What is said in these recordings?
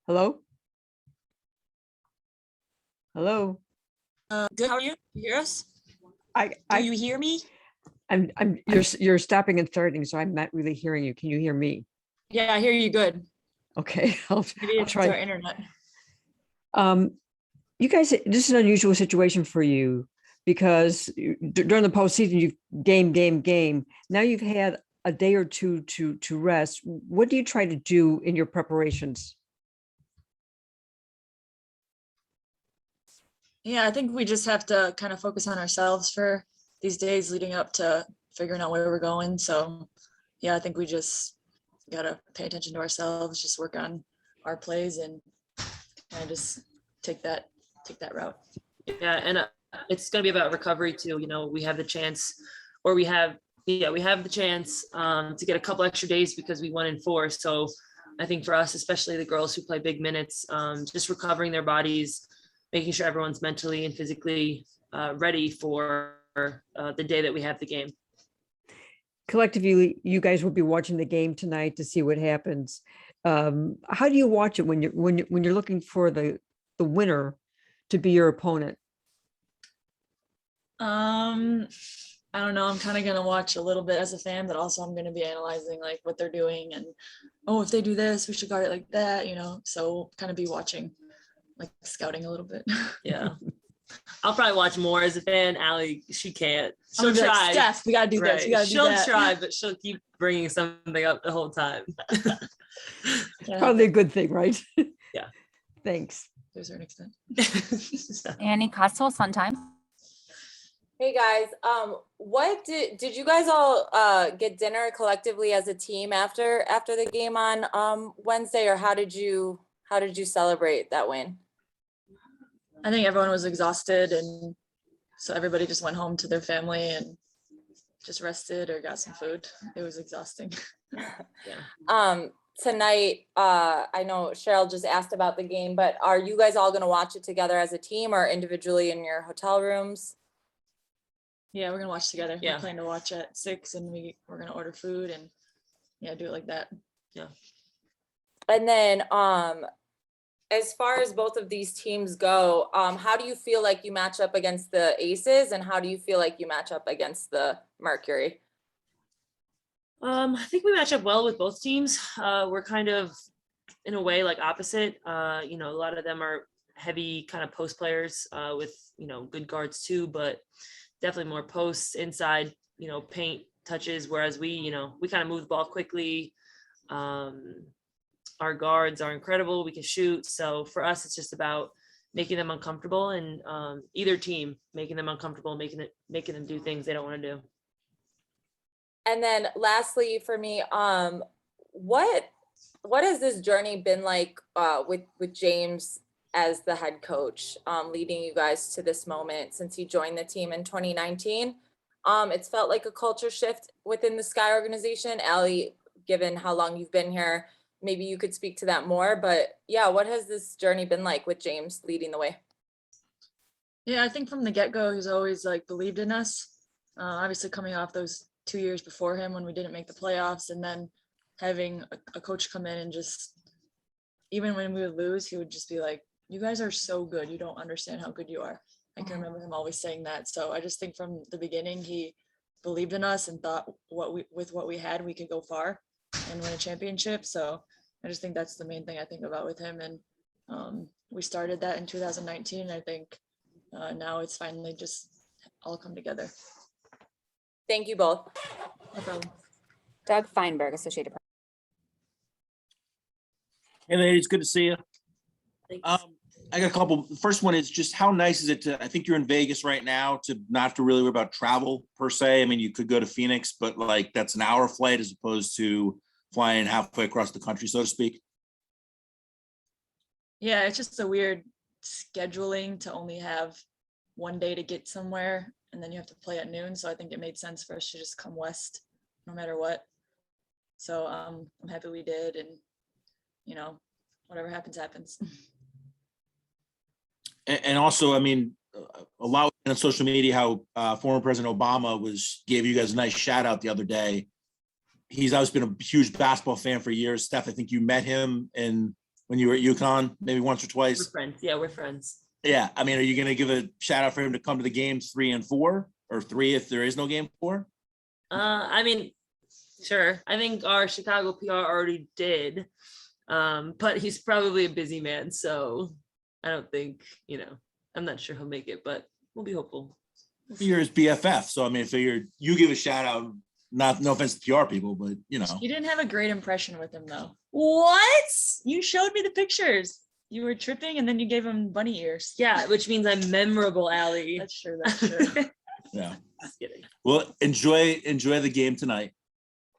Hello? Hello? Good. How are you? You hear us? I, Do I, you hear me? you're stopping and starting, so I'm not really hearing you. Can you hear me? Yeah, I hear you good. Okay, Maybe I'll it's our try. internet. Um, you guys, this is an unusual situation for you because during the postseason, you've game. Now you've had a day or two to rest. What do you try to do in your preparations? Yeah, I think we just have to kind of focus on ourselves for these days leading up to figuring out where we're going. So, yeah, I think we just gotta pay attention to ourselves, just work on our plays, and kind of just take that route. Yeah, and it's going to be about recovery too. We have the chance, or we have the chance to get a couple extra days because we won in 4. So I think for us, especially the girls who play big minutes, just recovering their bodies, making sure everyone's mentally and physically ready for the day that we have the game. Collectively, you guys will be watching the game tonight to see what happens. How do you watch it when you're looking for the winner to be your opponent? I don't know. I'm kind of gonna watch a little bit as a fan, but also I'm gonna be analyzing like what they're doing and if they do this, we should guard it like that, So kind of be watching, like scouting a little bit. Yeah. I'll probably watch more as a fan. Allie, she can't. She'll She'll try. try. Like, Steph, we gotta do this. We gotta She'll do that. try, but she'll keep bringing something up the whole time. Probably a good thing, right? Yeah. Thanks. To a certain extent. Annie Costel, Sun Times. Hey guys, what did you guys all get dinner collectively as a team after the game on Wednesday, or how did you celebrate that win? I think everyone was exhausted, and so everybody just went home to their family and just rested or got some food. It was exhausting. Yeah. Tonight, I know Cheryl just asked about the game, but are you guys all gonna watch it together as a team or individually in your hotel rooms? Yeah, we're gonna watch together. Yeah. We're planning to watch at 6, and we're gonna order food and do it like that. Yeah. And then as far as both of these teams go, how do you feel like you match up against the Aces, and how do you feel like you match up against the Mercury? I think we match up well with both teams. We're kind of, in a way, like opposite. A lot of them are heavy kind of post players with, good guards too, but definitely more posts inside, paint touches. Whereas we kind of move the ball quickly. Our guards are incredible. We can shoot. So for us, it's just about making them uncomfortable, and either team making them uncomfortable, making them do things they don't want to do. And then lastly for me, what has this journey been like with James as the head coach, leading you guys to this moment since he joined the team in 2019? It's felt like a culture shift within the Sky organization. Allie, given how long you've been here, maybe you could speak to that more, but yeah, what has this journey been like with James leading the way? Yeah, I think from the get-go, he's always like believed in us. Obviously coming off those 2 years before him when we didn't make the playoffs, and then having a coach come in and just, even when we would lose, he would just be like, you guys are so good. You don't understand how good you are. I can remember him always saying that. So I just think from the beginning, he believed in us and thought with what we had, we could go far and win a championship. So I just think that's the main thing I think about with him. And we started that in 2019. I think now it's finally just all come together. Thank you both. No problem. Doug Feinberg, Associated Press. Hey ladies, good to see you. Thanks. I got a couple. The first one is just how nice is it to, I think you're in Vegas right now, to not have to really worry about travel per se. I mean, you could go to Phoenix, but like that's an hour flight as opposed to flying halfway across the country, so to speak. Yeah, it's just a weird scheduling to only have one day to get somewhere, and then you have to play at noon. So I think it made sense for us to just come west no matter what. So I'm happy we did, and whatever happens, happens. And also, I mean, a lot on social media how former President Obama gave you guys a nice shout out the other day. He's always been a huge basketball fan for years. Steph, I think you met him in when you were at UConn, maybe once or We're twice? friends. Yeah, we're friends. Yeah, I mean, are you gonna give a shout out for him to come to the games 3 and 4, or 3 if there is no game 4? I mean, sure. I think our Chicago PR already did. But he's probably a busy man, so I don't think, I'm not sure he'll make it, but we'll be hopeful. You're his BFF, so I mean, you give a shout out. No offense to PR people, but You didn't have a great impression with him though. What? You showed me the pictures. You were tripping and then you gave him bunny ears. Yeah, which means I'm memorable, Allie. That's true. That's true. yeah. Just kidding. Well, enjoy the game tonight.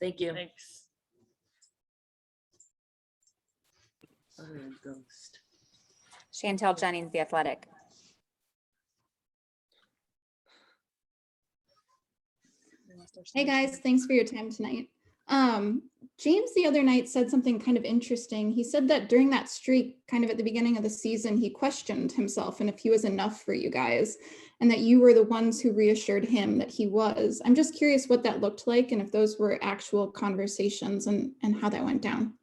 Thank you. Thanks. Ghost. Chantel Jennings, The Athletic. Hey guys, thanks for your time tonight. James the other night said something kind of interesting. He said that during that streak, kind of at the beginning of the season, he questioned himself and if he was enough for you guys, and that you were the ones who reassured him that he was. I'm just curious what that looked like and if those were actual conversations and how that went down.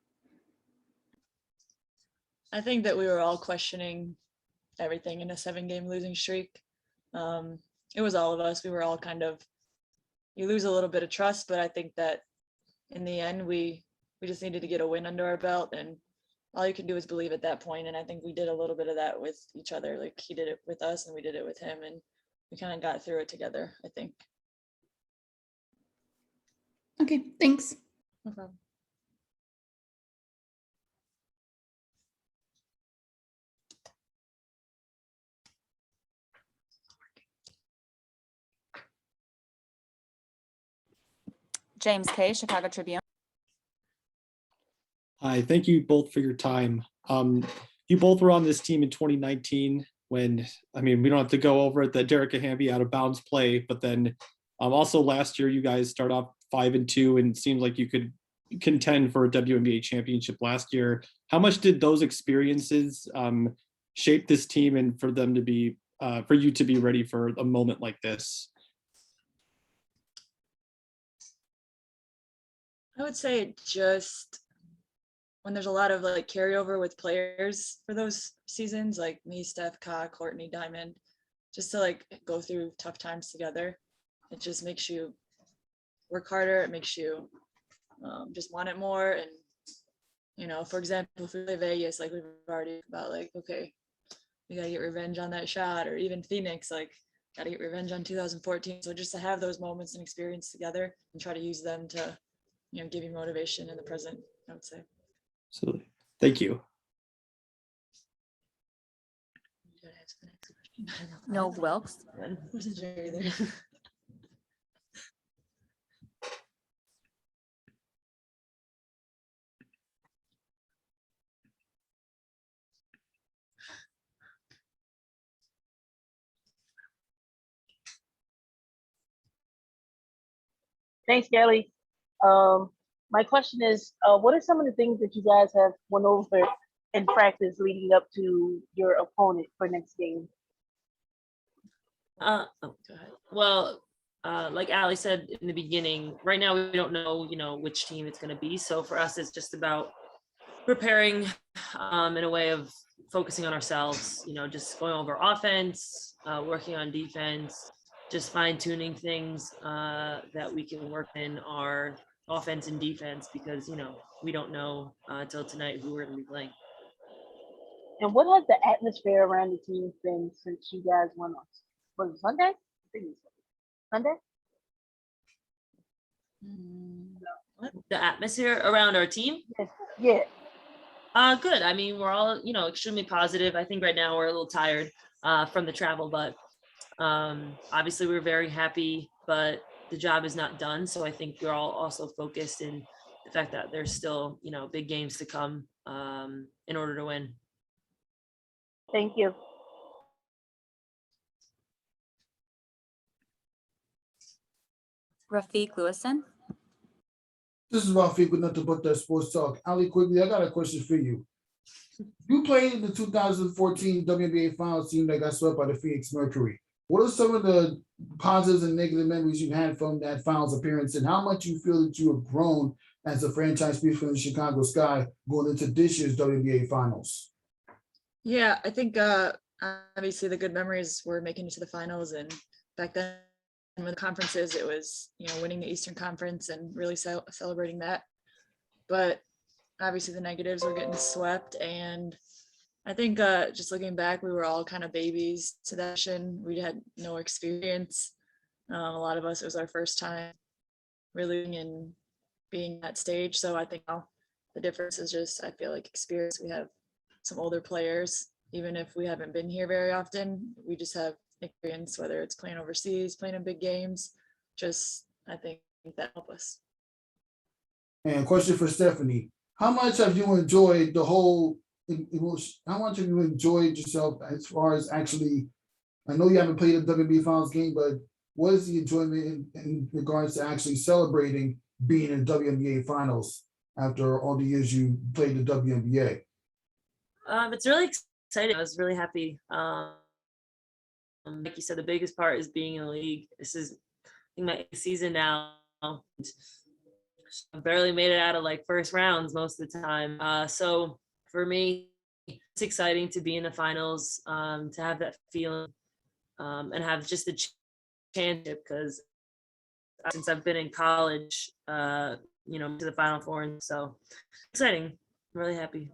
I think that we were all questioning everything in a 7-game losing streak. It was all of us. We were all kind of, you lose a little bit of trust, but I think that in the end, we just needed to get a win under our belt, and all you can do is believe at that point. And I think we did a little bit of that with each other. Like he did it with us and we did it with him, and we kind of got through it together, I think. Okay, thanks. No problem. James Kay, Chicago Tribune. Hi, thank you both for your time. You both were on this team in 2019 when, we don't have to go over it, the Derek Hamby out of bounds play, but then also last year you guys start off 5-2 and it seems like you could contend for a WNBA championship last year. How much did those experiences shape this team and for them to be, for you to be ready for a moment like this? I would say just when there's a lot of like carryover with players for those seasons, like me, Steph, Ka, Courtney, Diamond, just to like go through tough times together. It just makes you work harder. It makes you just want it more. And, for example, if we play Vegas, like we've already about like, okay, we got to get revenge on that shot, or even Phoenix, like got to get revenge on 2014. So just to have those moments and experience together and try to use them to, give you motivation in the present, I would say. Absolutely. Thank you. No Wilkes. Wasn't sure either. Thanks, Kelly. My question is, what are some of the things that you guys have went over in practice leading up to your opponent for next game? Go ahead. Well, like Allie said in the beginning, right now we don't know, which team it's going to be. So for us, it's just about preparing in a way of focusing on ourselves, just going over offense, working on defense, just fine tuning things that we can work in our offense and defense, because, we don't know until tonight who we're going to be playing. And what has the atmosphere around the team been since you guys went on? Was it Sunday? I think it was Sunday? The atmosphere around our team? Yeah. Good. We're all, extremely positive. I think right now we're a little tired from the travel, but obviously we're very happy, but the job is not done. So I think we're all also focused in the fact that there's still, big games to come in order to win. Thank you. Rafiq Lewison. This is Rafiq with Nothing But That Sports Talk. Ali, quickly, I got a question for you. You played in the 2014 WNBA Finals team that got swept by the Phoenix Mercury. What are some of the positives and negative memories you had from that Finals appearance, and how much you feel that you have grown as a franchise piece for the Chicago Sky going into this year's WNBA Finals? Yeah, I think obviously the good memories were making it to the finals, and back then when the conferences, it was, you know, winning the Eastern Conference and really celebrating that. But obviously the negatives were getting swept, and I think just looking back, we were all kind of babies to that mission. We had no experience. A lot of us, it was our first time really in being that stage. So I think now the difference is just, I feel like experience. We have some older players, even if we haven't been here very often, we just have experience, whether it's playing overseas, playing in big games. Just, I think that help us. And question for Stephanie, how much have you enjoyed the whole, how much have you enjoyed yourself as far as actually, I know you haven't played a WNBA Finals game, but what is the enjoyment in regards to actually celebrating being in WNBA Finals after all the years you played the WNBA? It's really exciting. I was really happy. Like you said, the biggest part is being in the league. This is, I think, my season now. I barely made it out of like first rounds most of the time. So for me, it's exciting to be in the finals, to have that feeling, and have just the chance, because since I've been in college, you know, to the Final Four, and so exciting. I'm really happy.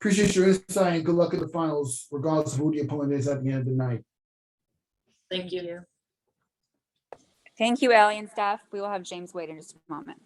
Appreciate your insight and good luck in the finals, regardless of who the opponent is at the end of the night. Thank you. Thank you, Allie and staff. We will have James wait in just a moment.